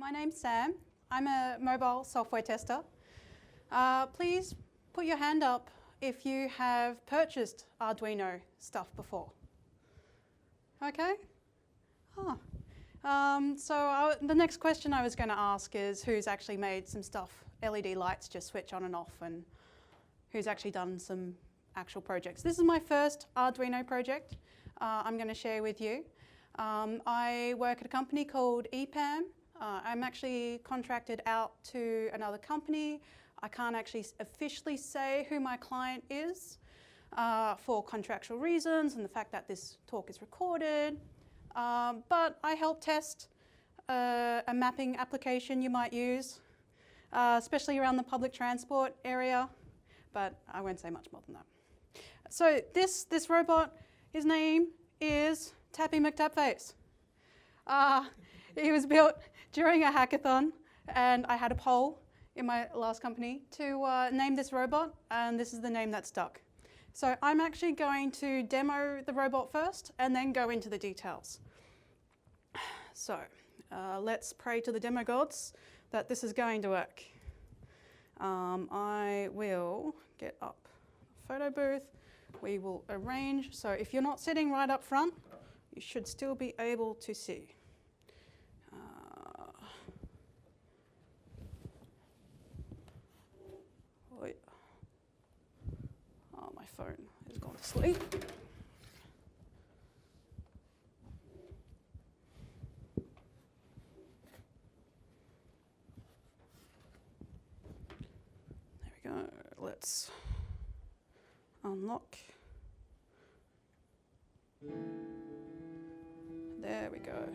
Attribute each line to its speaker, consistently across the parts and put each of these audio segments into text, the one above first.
Speaker 1: My name's Sam. I'm a mobile software tester. Please put your hand up if you have purchased Arduino stuff before. Okay? The next question I was going to ask is who's actually made some stuff, LED lights just switch on and off, and who's actually done some actual projects. This is my first Arduino project I'm going to share with you. I work at a company called EPAM. I'm actually contracted out to another company. I can't actually officially say who my client is for contractual reasons and the fact that this talk is recorded. But I help test a mapping application you might use, especially around the public transport area, but I won't say much more than that. So this robot, his name is Tappy McTapFace. He was built during a hackathon, and I had a poll in my last company to name this robot, and this is the name that stuck. So I'm actually going to demo the robot first and then go into the details. So let's pray to the demo gods that this is going to work. I will get up a photo booth. We will arrange. So if you're not sitting right up front, you should still be able to see. Oh, my phone has gone to sleep. There we go. Let's unlock. There we go.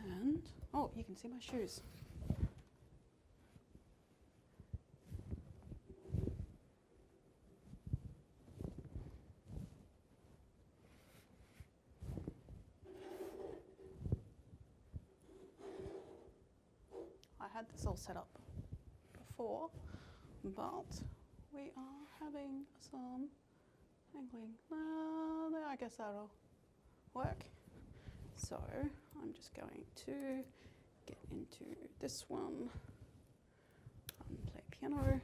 Speaker 1: And, oh, you can see my shoes. I had this all set up before, but we are having some angling. I guess that'll work. So I'm just going to get into this one, play piano.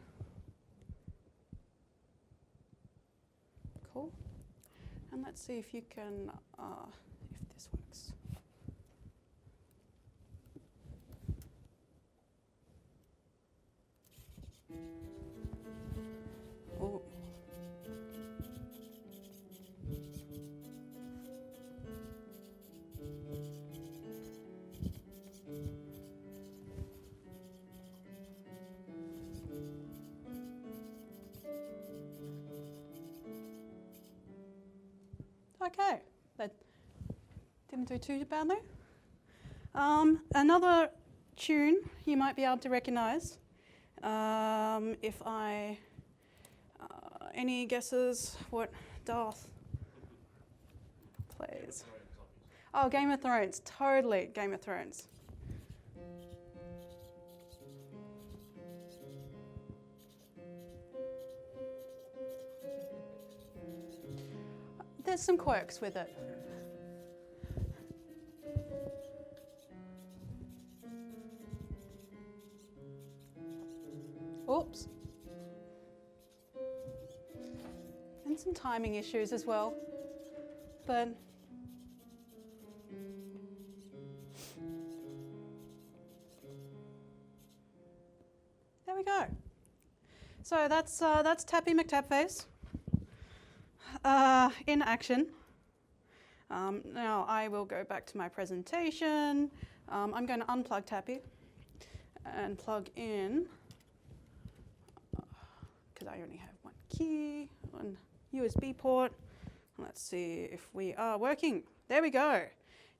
Speaker 1: Cool. And let's see if you can, if this works. Oh. Okay, that didn't do too badly. Another tune you might be able to recognize. If I, any guesses what Darth plays? Oh, Game of Thrones, totally Game of Thrones. There's some quirks with it. Oops. And some timing issues as well. But there we go. So that's Tappy McTapFace in action. Now I will go back to my presentation. I'm going to unplug Tappy and plug in, because I only have one key, one USB port. Let's see if we are working. There we go.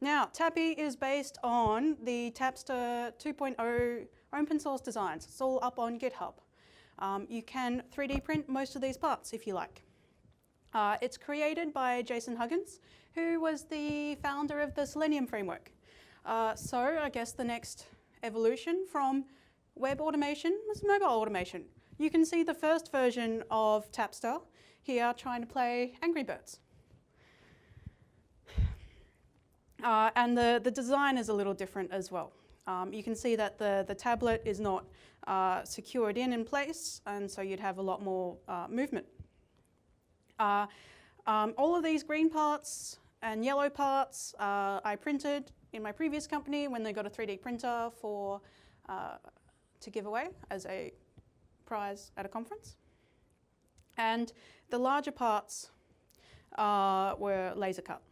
Speaker 1: Now, Tappy is based on the Tapster 2.0 open source designs. It's all up on GitHub. You can 3D print most of these parts if you like. It's created by Jason Huggins, who was the founder of the Selenium framework. So I guess the next evolution from web automation was mobile automation. You can see the first version of Tapster here trying to play Angry Birds. And the design is a little different as well. You can see that the tablet is not secured in place, and so you'd have a lot more movement. All of these green parts and yellow parts I printed in my previous company when they got a 3D printer to give away as a prize at a conference. And the larger parts were laser cut.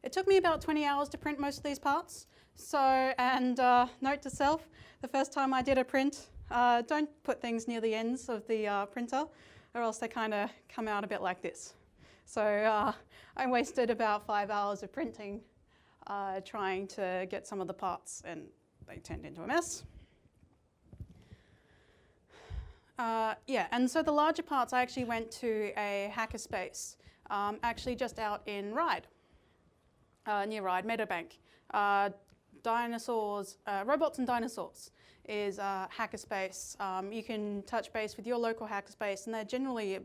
Speaker 1: It took me about 20 hours to print most of these parts. So, and note to self, the first time I did a print, don't put things near the ends of the printer, or else they kind of come out a bit like this. So I wasted about 5 hours of printing trying to get some of the parts, and they turned into a mess. Yeah, and so the larger parts, I actually went to a hackerspace, actually just out in Ryde, near Ryde, Meadowbank. Dinosaurs, Robots and Dinosaurs is a hackerspace. You can touch base with your local hackerspace, and they generally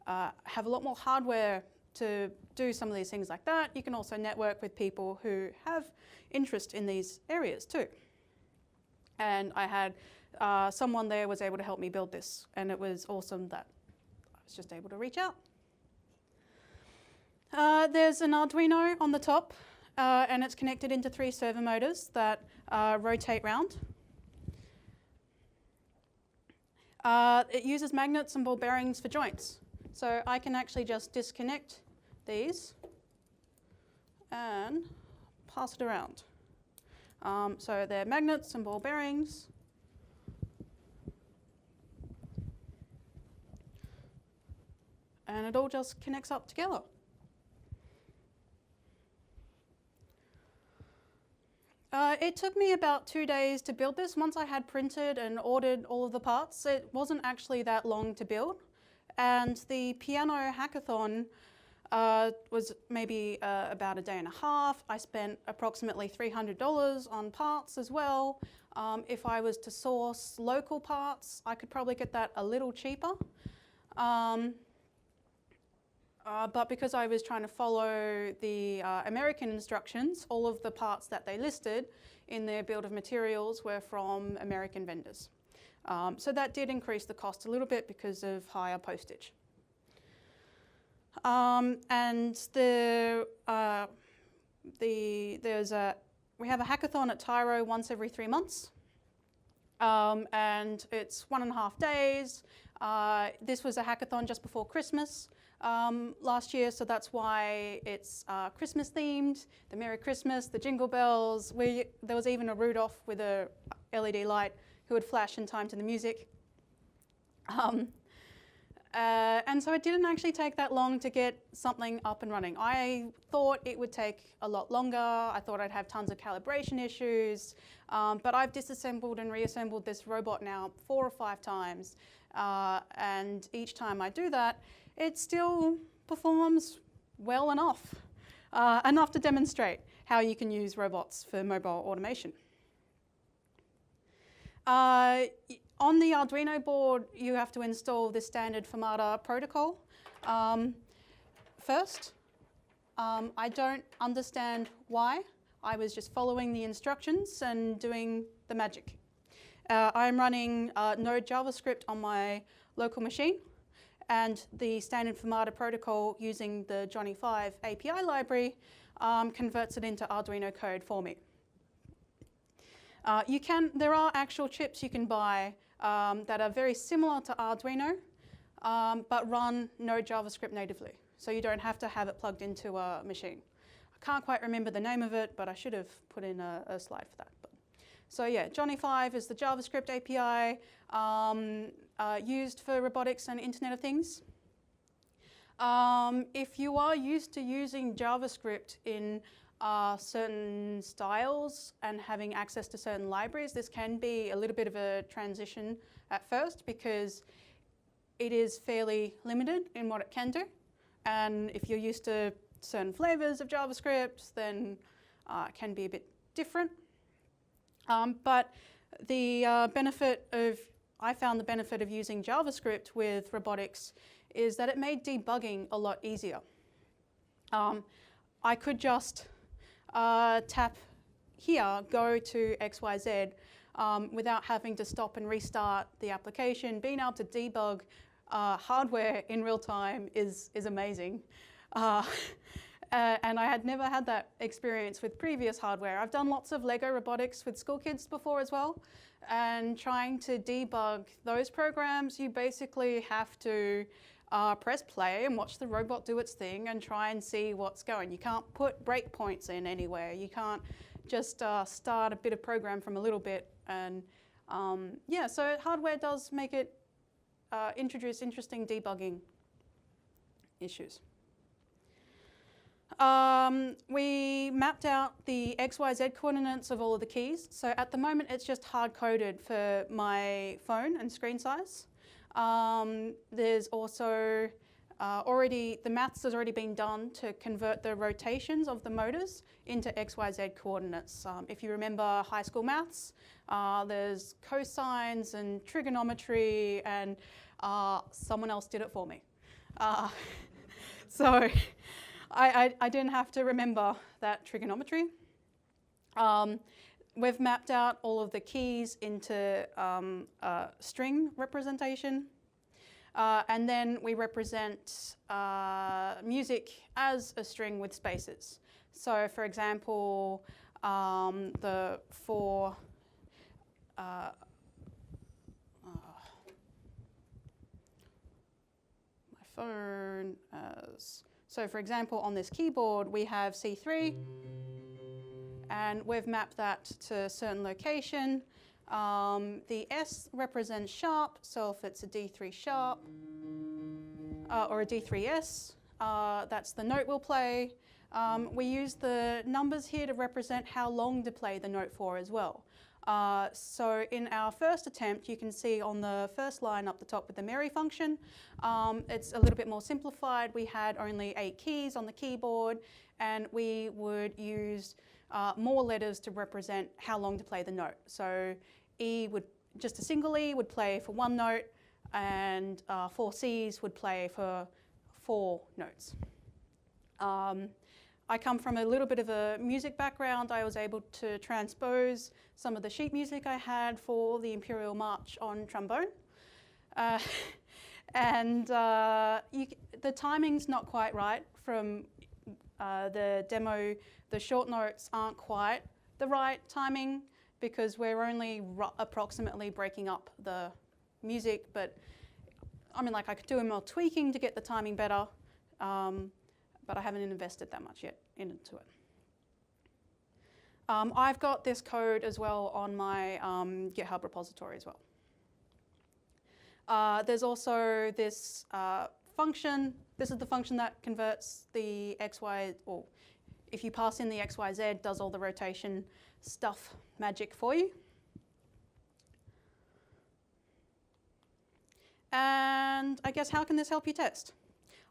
Speaker 1: have a lot more hardware to do some of these things like that. You can also network with people who have interest in these areas too. And I had someone there was able to help me build this, and it was awesome that I was just able to reach out. There's an Arduino on the top, and it's connected into 3 servo motors that rotate round. It uses magnets and ball bearings for joints. So I can actually just disconnect these and pass it around. So they're magnets and ball bearings. And it all just connects up together. It took me about 2 days to build this. Once I had printed and ordered all of the parts, it wasn't actually that long to build. And the piano hackathon was maybe about a day and a half. I spent approximately $300 on parts as well. If I was to source local parts, I could probably get that a little cheaper. But because I was trying to follow the American instructions, all of the parts that they listed in their build of materials were from American vendors. So that did increase the cost a little bit because of higher postage. And we have a hackathon at Tyro once every 3 months. And it's 1.5 days. This was a hackathon just before Christmas last year, so that's why it's Christmas themed, the Merry Christmas, the Jingle Bells. There was even a Rudolph with a LED light who would flash in time to the music. And so it didn't actually take that long to get something up and running. I thought it would take a lot longer. I thought I'd have tons of calibration issues, but I've disassembled and reassembled this robot now 4 or 5 times. And each time I do that, it still performs well enough, enough to demonstrate how you can use robots for mobile automation. On the Arduino board, you have to install the standard Fermata protocol. First, I don't understand why. I was just following the instructions and doing the magic. I'm running Node JavaScript on my local machine, and the standard Fermata protocol using the Johnny 5 API library converts it into Arduino code for me. There are actual chips you can buy that are very similar to Arduino, but run Node JavaScript natively. So you don't have to have it plugged into a machine. I can't quite remember the name of it, but I should have put in a slide for that. So yeah, Johnny 5 is the JavaScript API used for robotics and Internet of Things. If you are used to using JavaScript in certain styles and having access to certain libraries, this can be a little bit of a transition at first because it is fairly limited in what it can do. And if you're used to certain flavors of JavaScript, then it can be a bit different. But the I found the benefit of using JavaScript with robotics is that it made debugging a lot easier. I could just tap here, go to XYZ, without having to stop and restart the application. Being able to debug hardware in real time is amazing. And I had never had that experience with previous hardware. I've done lots of Lego robotics with school kids before as well. And trying to debug those programs, you basically have to press play and watch the robot do its thing and try and see what's going. You can't put breakpoints in anywhere. You can't just start a bit of program from a little bit. And yeah, so hardware does make it introduce interesting debugging issues. We mapped out the XYZ coordinates of all of the keys. So at the moment, it's just hard-coded for my phone and screen size. There's also the maths has already been done to convert the rotations of the motors into XYZ coordinates. If you remember high school maths, there's cosines and trigonometry, and someone else did it for me. So I didn't have to remember that trigonometry. We've mapped out all of the keys into string representation. And then we represent music as a string with spaces. So for example, the four, my phone, so for example, on this keyboard, we have C3, and we've mapped that to a certain location. The S represents sharp, so if it's a D3 sharp or a D3S, that's the note we'll play. We use the numbers here to represent how long to play the note for as well. So in our first attempt, you can see on the first line up the top with the Mary function, it's a little bit more simplified. We had only 8 keys on the keyboard, and we would use more letters to represent how long to play the note. So E would, just a single E would play for 1 note, and 4 Cs would play for 4 notes. I come from a little bit of a music background. I was able to transpose some of the sheet music I had for the Imperial March on trombone. The timing's not quite right from the demo. The short notes aren't quite the right timing because we're only approximately breaking up the music, but I mean, like I could do more tweaking to get the timing better. But I haven't invested that much yet into it. I've got this code as well on my GitHub repository as well. There's also this function. This is the function that converts the XY, or if you pass in the XYZ, does all the rotation stuff magic for you. And I guess how can this help you test?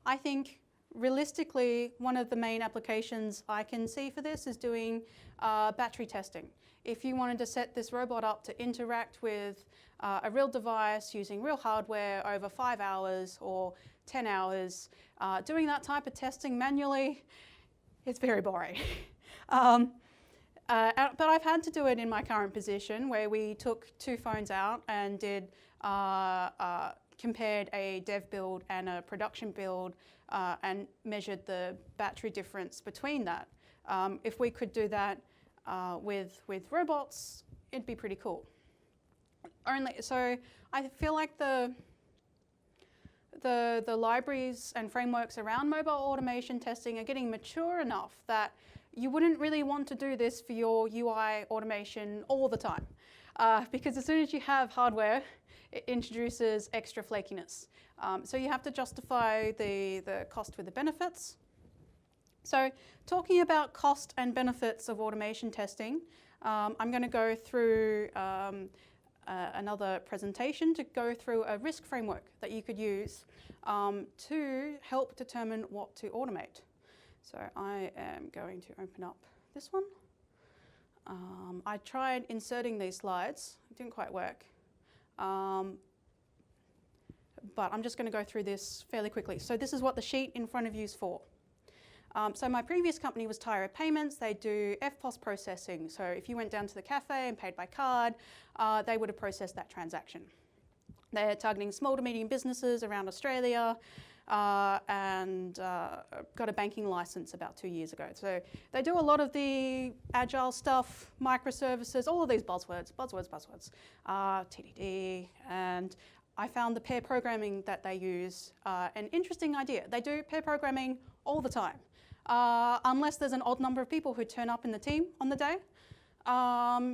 Speaker 1: I think realistically, one of the main applications I can see for this is doing battery testing. If you wanted to set this robot up to interact with a real device using real hardware over 5 hours or 10 hours, doing that type of testing manually, it's very boring. But I've had to do it in my current position where we took 2 phones out and did compared a dev build and a production build and measured the battery difference between that. If we could do that with robots, it'd be pretty cool. So I feel like the libraries and frameworks around mobile automation testing are getting mature enough that you wouldn't really want to do this for your UI automation all the time. Because as soon as you have hardware, it introduces extra flakiness. So you have to justify the cost with the benefits. So talking about cost and benefits of automation testing, I'm going to go through another presentation to go through a risk framework that you could use to help determine what to automate. So I am going to open up this one. I tried inserting these slides. It didn't quite work. but I'm just going to go through this fairly quickly. So this is what the sheet in front of you is for. So my previous company was Tyro Payments. They do FPOS processing. So if you went down to the cafe and paid by card, they would have processed that transaction. They're targeting small to medium businesses around Australia and got a banking license about 2 years ago. So they do a lot of the agile stuff, microservices, all of these buzzwords, TDD, and I found the pair programming that they use an interesting idea. They do pair programming all the time, unless there's an odd number of people who turn up in the team on the day.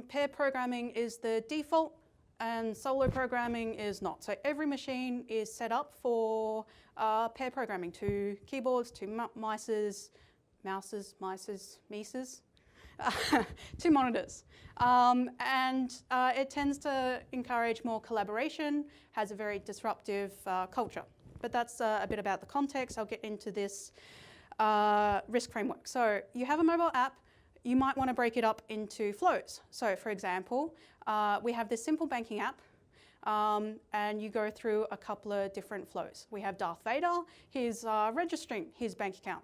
Speaker 1: Pair programming is the default and solo programming is not. So every machine is set up for pair programming, 2 keyboards, 2 mices, 2 monitors. And it tends to encourage more collaboration, has a very disruptive culture. But that's a bit about the context. I'll get into this risk framework. So you have a mobile app, you might want to break it up into flows. So for example, we have this simple banking app, and you go through a couple of different flows. We have Darth Vader, he's registering his bank account.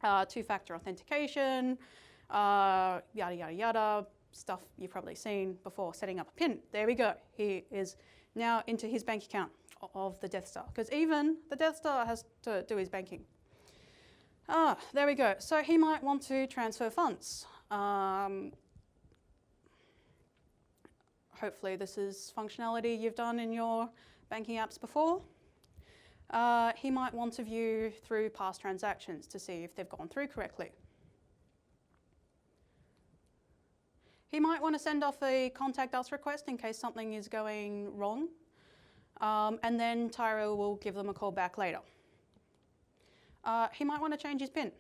Speaker 1: 2-factor authentication, yada, yada, yada, stuff you've probably seen before, setting up a PIN. There we go. He is now into his bank account of the Death Star, because even the Death Star has to do his banking. There we go. So he might want to transfer funds. Hopefully this is functionality you've done in your banking apps before. He might want to view through past transactions to see if they've gone through correctly. He might want to send off a contact us request in case something is going wrong, and then Tyro will give them a call back later. He might want to change his PIN.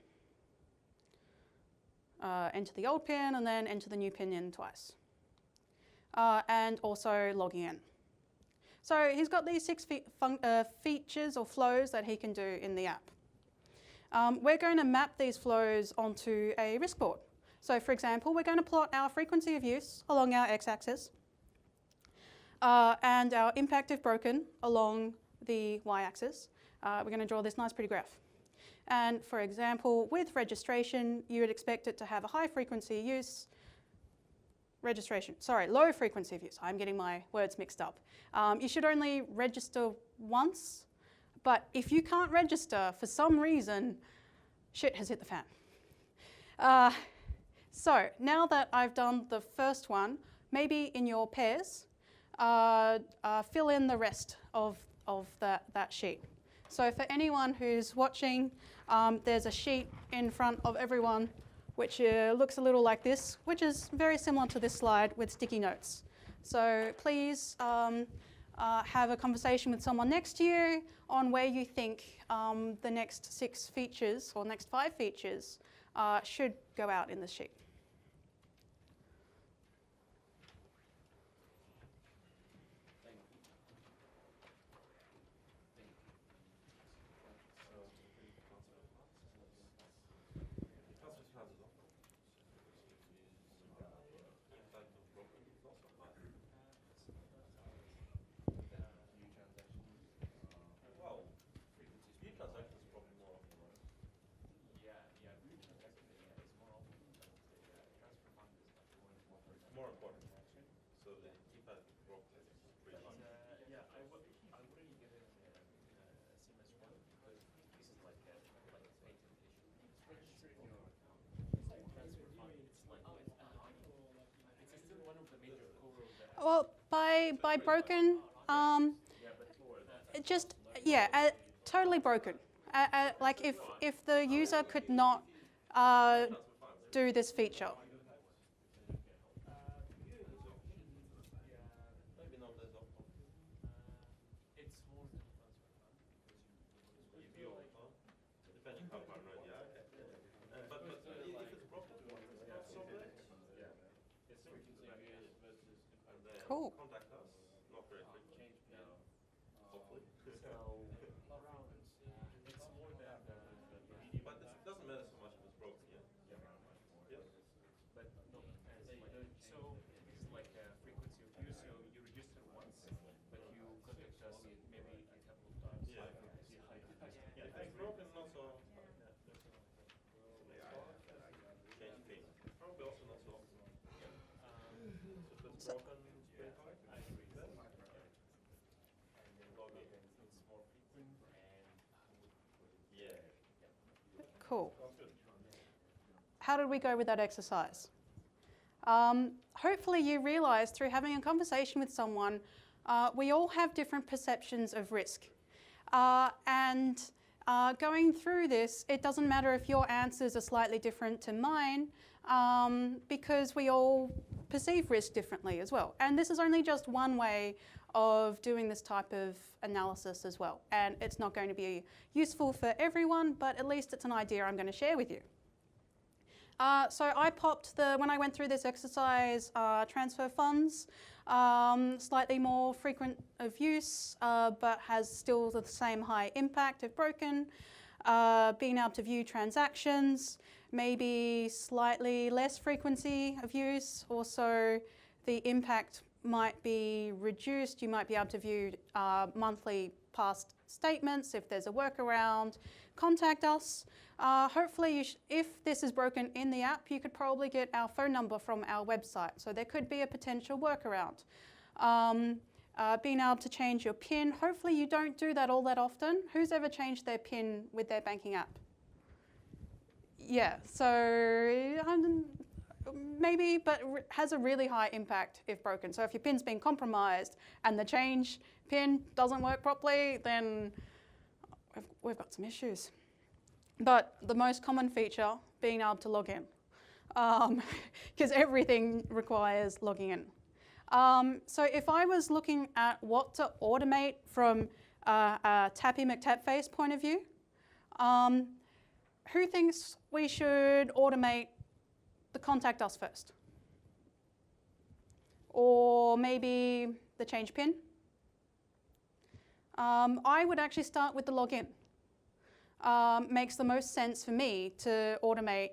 Speaker 1: Enter the old PIN and then enter the new PIN in twice. And also logging in. So he's got these 6 features or flows that he can do in the app. We're going to map these flows onto a risk board. So for example, we're going to plot our frequency of use along our x-axis and our impact if broken along the y-axis. We're going to draw this nice pretty graph. And for example, with registration, you would expect it to have a high frequency use. Low frequency of use. I'm getting my words mixed up. You should only register once, but if you can't register for some reason, shit has hit the fan. So now that I've done the first one, maybe in your pairs, fill in the rest of that sheet. So for anyone who's watching, there's a sheet in front of everyone which looks a little like this, which is very similar to this slide with sticky notes. So please have a conversation with someone next to you on where you think the next 6 features or next 5 features should go out in the sheet. Well, by broken, totally broken. Like if the user could not do this feature. Cool.
Speaker 2: Contact us. Not very quickly. Hopefully. But it doesn't matter so much if it's broken, yeah? Yes.
Speaker 3: But no, so this is like a frequency of use. So you register once, but you contact us maybe it happens
Speaker 2: broken spring type, I agree. And then log in, it's more frequent and yeah.
Speaker 1: Cool.
Speaker 2: Sounds good.
Speaker 1: How did we go with that exercise? Hopefully you realize through having a conversation with someone, we all have different perceptions of risk. And going through this, it doesn't matter if your answers are slightly different to mine, because we all perceive risk differently as well. And this is only just one way of doing this type of analysis as well. And it's not going to be useful for everyone, but at least it's an idea I'm going to share with you. So I popped when I went through this exercise, transfer funds, slightly more frequent of use, but has still the same high impact if broken. Being able to view transactions, maybe slightly less frequency of use. Also, the impact might be reduced. You might be able to view monthly past statements if there's a workaround. Contact us. Hopefully, if this is broken in the app, you could probably get our phone number from our website. So there could be a potential workaround. Being able to change your PIN. Hopefully you don't do that all that often. Who's ever changed their PIN with their banking app? Yeah, so maybe, but has a really high impact if broken. So if your PIN's been compromised and the change PIN doesn't work properly, then we've got some issues. But the most common feature, being able to log in, because everything requires logging in. So if I was looking at what to automate from a Tappy McTapFace point of view, who thinks we should automate the contact us first? Or maybe the change PIN? I would actually start with the login. Makes the most sense for me to automate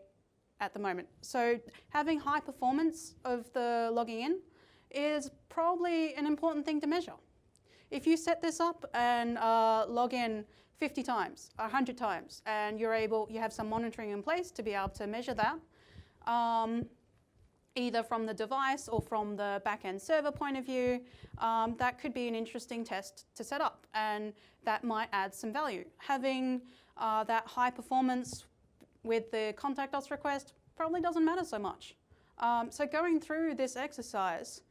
Speaker 1: at the moment. So having high performance of the logging in is probably an important thing to measure. If you set this up and log in 50 times, 100 times, and you have some monitoring in place to be able to measure that, either from the device or from the back-end server point of view, that could be an interesting test to set up, and that might add some value. Having that high performance with the contact us request probably doesn't matter so much. So going through this exercise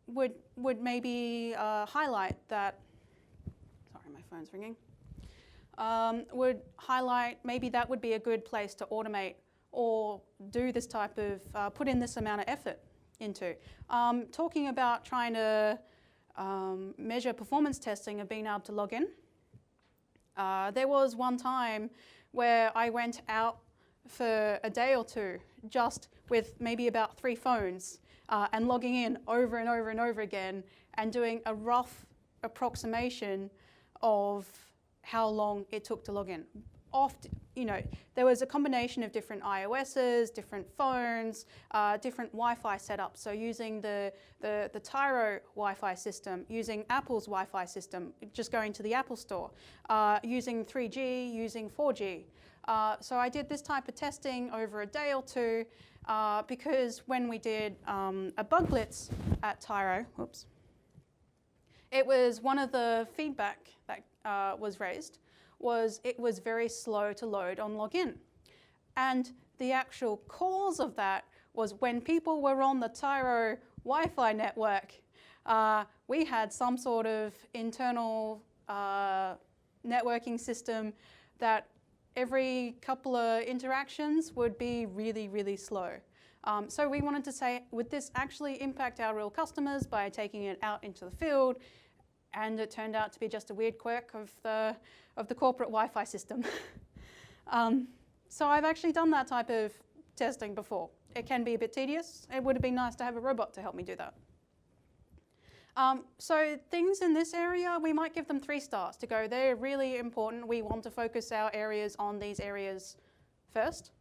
Speaker 1: would maybe highlight that, sorry, my phone's ringing, would highlight maybe that would be a good place to automate or do this type of, put in this amount of effort into. Talking about trying to measure performance testing of being able to log in. There was one time where I went out for a day or two just with maybe about 3 phones and logging in over and over and over again and doing a rough approximation of how long it took to log in. There was a combination of different iOSs, different phones, different Wi-Fi setups. So using the Tyro Wi-Fi system, using Apple's Wi-Fi system, just going to the Apple Store, using 3G, using 4G. So I did this type of testing over a day or two because when we did a bug blitz at Tyro, it was one of the feedback that was raised was it was very slow to load on login. And the actual cause of that was when people were on the Tyro Wi-Fi network, we had some sort of internal networking system that every couple of interactions would be really, really slow. So we wanted to say, would this actually impact our real customers by taking it out into the field? And it turned out to be just a weird quirk of the corporate Wi-Fi system. So I've actually done that type of testing before. It can be a bit tedious. It would have been nice to have a robot to help me do that. So things in this area, we might give them 3 stars to go, they're really important. We want to focus our areas on these areas first.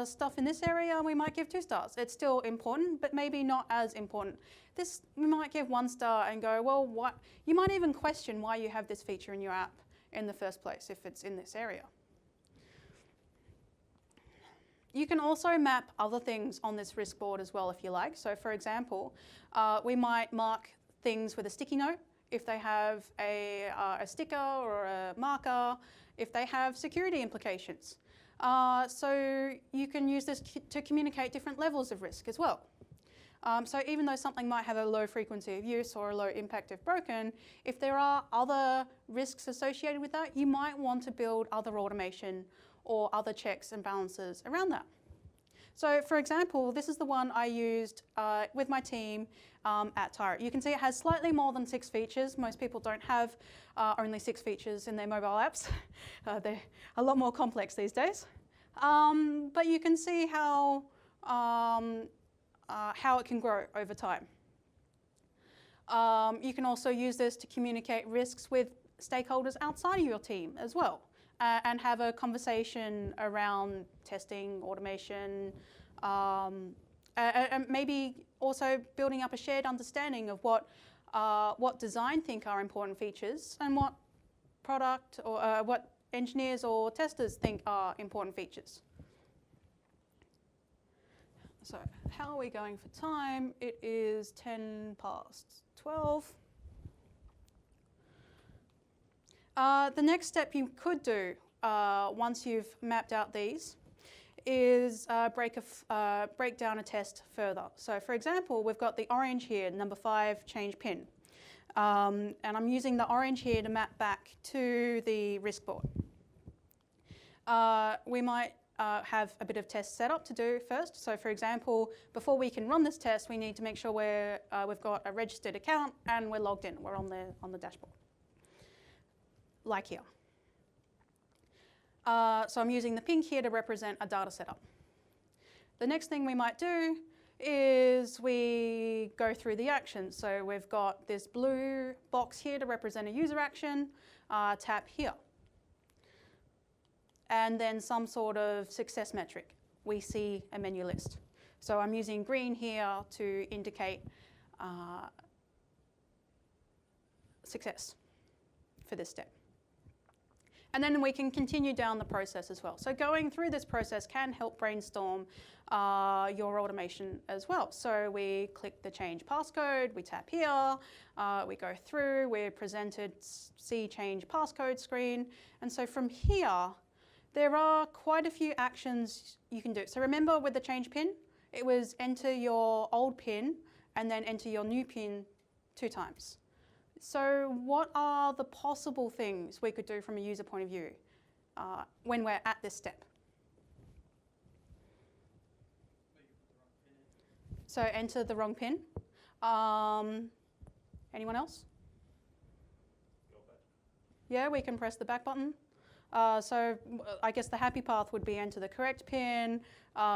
Speaker 1: Stuff in this area, we might give 2 stars. It's still important, but maybe not as important. This, we might give 1 star and go, well, what? You might even question why you have this feature in your app in the first place if it's in this area. You can also map other things on this risk board as well if you like. So for example, we might mark things with a sticky note if they have a sticker or a marker, if they have security implications. So you can use this to communicate different levels of risk as well. So even though something might have a low frequency of use or a low impact if broken, if there are other risks associated with that, you might want to build other automation or other checks and balances around that. So for example, this is the one I used with my team at Tyro. You can see it has slightly more than 6 features. Most people don't have only 6 features in their mobile apps. They're a lot more complex these days. But you can see how it can grow over time. You can also use this to communicate risks with stakeholders outside of your team as well, and have a conversation around testing, automation, and maybe also building up a shared understanding of what design think are important features and what product or what engineers or testers think are important features. So how are we going for time? It is 10 past 12. The next step you could do once you've mapped out these is break down a test further. So for example, we've got the orange here, number 5, change pin. And I'm using the orange here to map back to the risk board. We might have a bit of test setup to do first. So for example, before we can run this test, we need to make sure we've got a registered account and we're logged in. We're on the dashboard, like here. So I'm using the pink here to represent a data setup. The next thing we might do is we go through the actions. So we've got this blue box here to represent a user action, tap here. And then some sort of success metric. We see a menu list. So I'm using green here to indicate success for this step. And then we can continue down the process as well. So going through this process can help brainstorm your automation as well. So we click the change passcode, we tap here, we go through, we're presented see change passcode screen. And so from here, there are quite a few actions you can do. So remember with the change pin, it was enter your old pin and then enter your new pin 2 times. So what are the possible things we could do from a user point of view when we're at this step? So enter the wrong pin. Anyone else? Yeah, we can press the back button. So I guess the happy path would be enter the correct pin.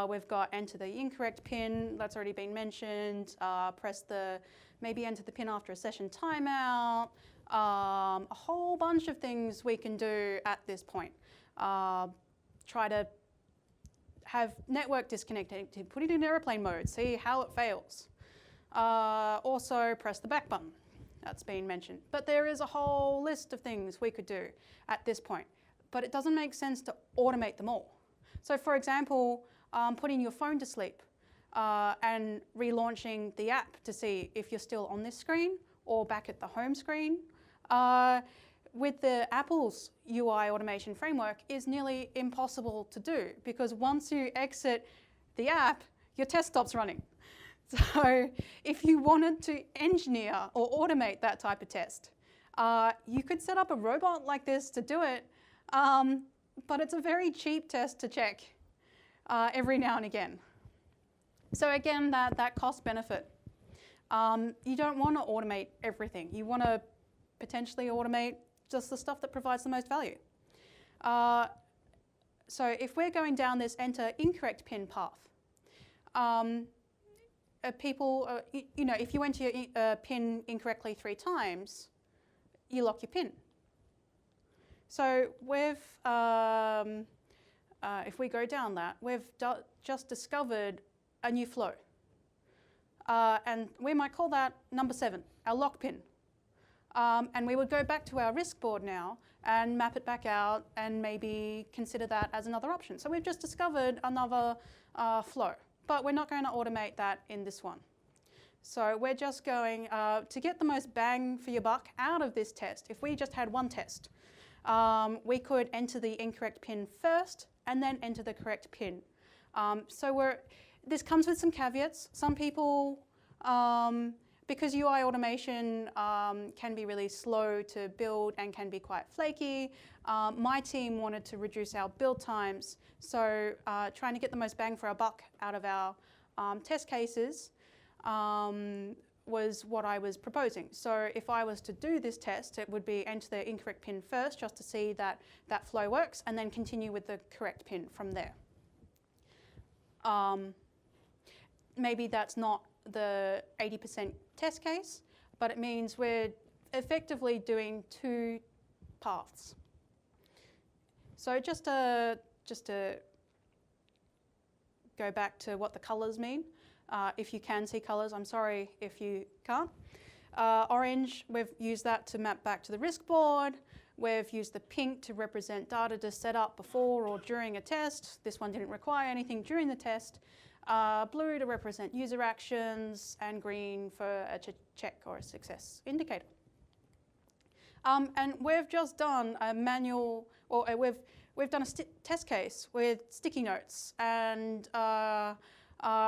Speaker 1: We've got enter the incorrect pin. That's already been mentioned. Maybe enter the pin after a session timeout. A whole bunch of things we can do at this point. Try to have network disconnected, put it in airplane mode, see how it fails. Also press the back button. That's been mentioned. But there is a whole list of things we could do at this point. But it doesn't make sense to automate them all. So for example, putting your phone to sleep and relaunching the app to see if you're still on this screen or back at the home screen. With the Apple's UI automation framework is nearly impossible to do because once you exit the app, your test stops running. So if you wanted to engineer or automate that type of test, you could set up a robot like this to do it. But it's a very cheap test to check every now and again. So again, that cost benefit. You don't want to automate everything. You want to potentially automate just the stuff that provides the most value. So if we're going down this enter incorrect pin path, if you enter your pin incorrectly 3 times, you lock your pin. So if we go down that, we've just discovered a new flow. And we might call that number 7, our lock pin. And we would go back to our risk board now and map it back out and maybe consider that as another option. So we've just discovered another flow, but we're not going to automate that in this one. So we're just going to get the most bang for your buck out of this test. If we just had one test, we could enter the incorrect pin first and then enter the correct pin. This comes with some caveats. Some people, because UI automation can be really slow to build and can be quite flaky, my team wanted to reduce our build times. So trying to get the most bang for our buck out of our test cases was what I was proposing. So if I was to do this test, it would be enter the incorrect pin first just to see that that flow works and then continue with the correct pin from there. Maybe that's not the 80% test case, but it means we're effectively doing two paths. So just to go back to what the colors mean, if you can see colors, I'm sorry if you can't. Orange, we've used that to map back to the risk board. We've used the pink to represent data to set up before or during a test. This one didn't require anything during the test. Blue to represent user actions, and green for a check or a success indicator. And we've just done a manual, or we've done a test case with sticky notes, and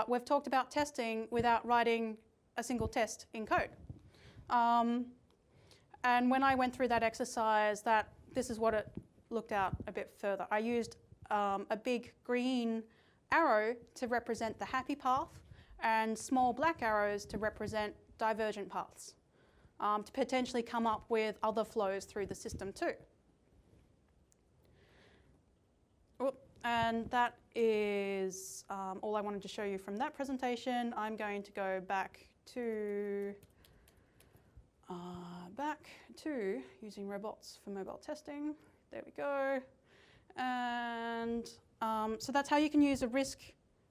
Speaker 1: we've talked about testing without writing a single test in code. And when I went through that exercise, this is what it looked out a bit further. I used a big green arrow to represent the happy path and small black arrows to represent divergent paths, to potentially come up with other flows through the system too. And that is all I wanted to show you from that presentation. I'm going to go back to using robots for mobile testing. There we go. And so that's how you can use a risk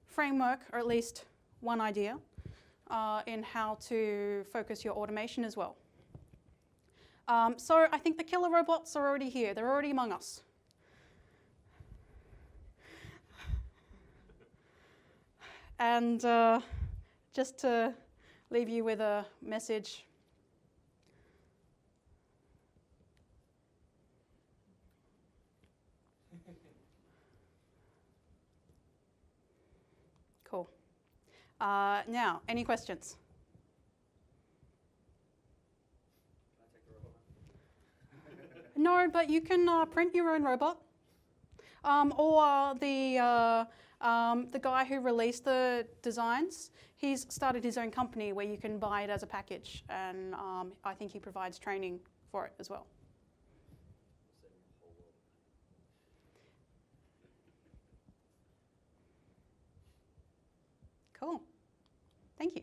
Speaker 1: framework, or at least one idea, in how to focus your automation as well. So I think the killer robots are already here. They're already among us. And just to leave you with a message. Cool. Now, any questions?
Speaker 2: Can I take the robot?
Speaker 1: No, but you can print your own robot. Or the guy who released the designs, he's started his own company where you can buy it as a package, and I think he provides training for it as well. Cool. Thank you.